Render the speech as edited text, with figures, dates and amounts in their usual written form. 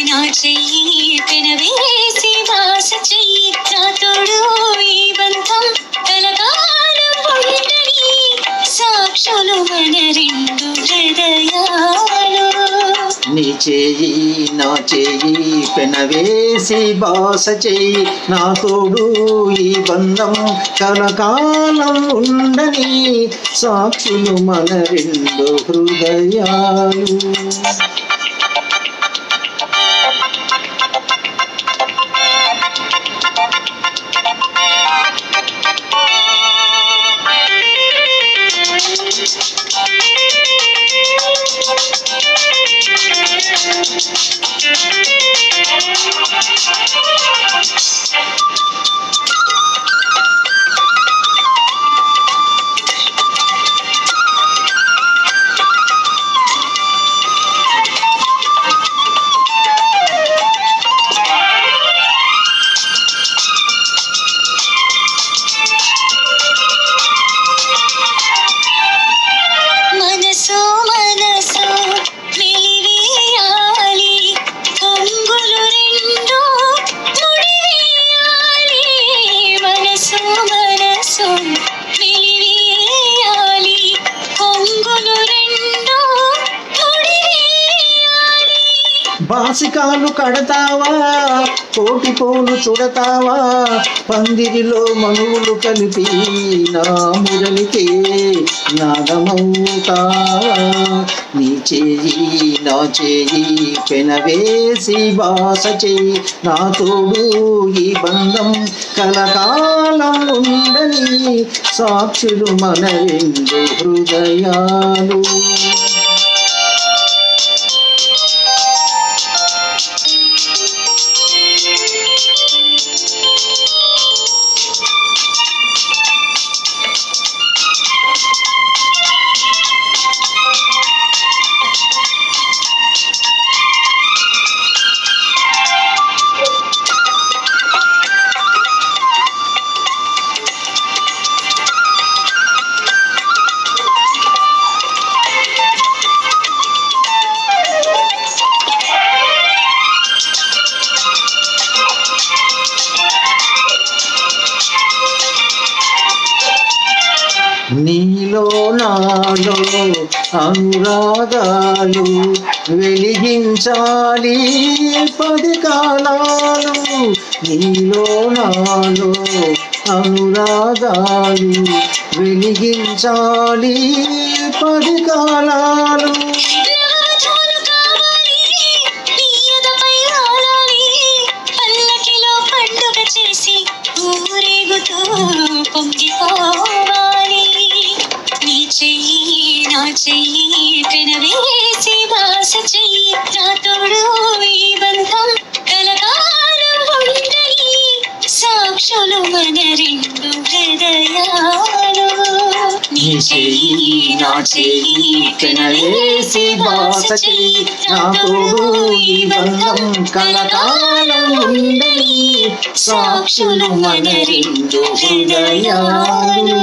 నా చెయ్యి పెనవేసి వాస చెయ్యి నా తోడు ఈ బంధం కలకాలం ఉండని సాక్షులు మన రెండు హృదయాలు. నీ చేయి నా చేయి పెనవేసి బాస చెయ్యి నా తోడు ఈ బంధం కలకాలం ఉండని సాక్షులు మన రెండు హృదయాలు. బాసికాలు కడతావా కోటి పోలు చుడతావా పందిరిలో మనువులు కలిపి నా మురళికే నాదమవుతావా. నీ చేయి నా చేయి పెనవేసి బాస చేయి నా తోడు ఈ బంధం కలకాలం ఉండని సాక్షులు మన రెండు హృదయాలు. నీలో నాలో అనురాగాలు వెలిగించాలి 10 కాలాలు. నీలో నాలో అనురాగాలు వెలిగించాలి 10 కాలాలు. నా చెయ్యి పెనవేసి బాస చెయ్యి నా తోడు ఈ బంధం కలకాలం ఉండని సాక్షులు మన రెండు హృదయాలు. నీ చెయ్యి నా చెయ్యి పెనవేసి బాస చెయ్యి నా తోడు ఈ బంధం కలకాలం ఉండని సాక్షులు మన రెండు హృదయాలు.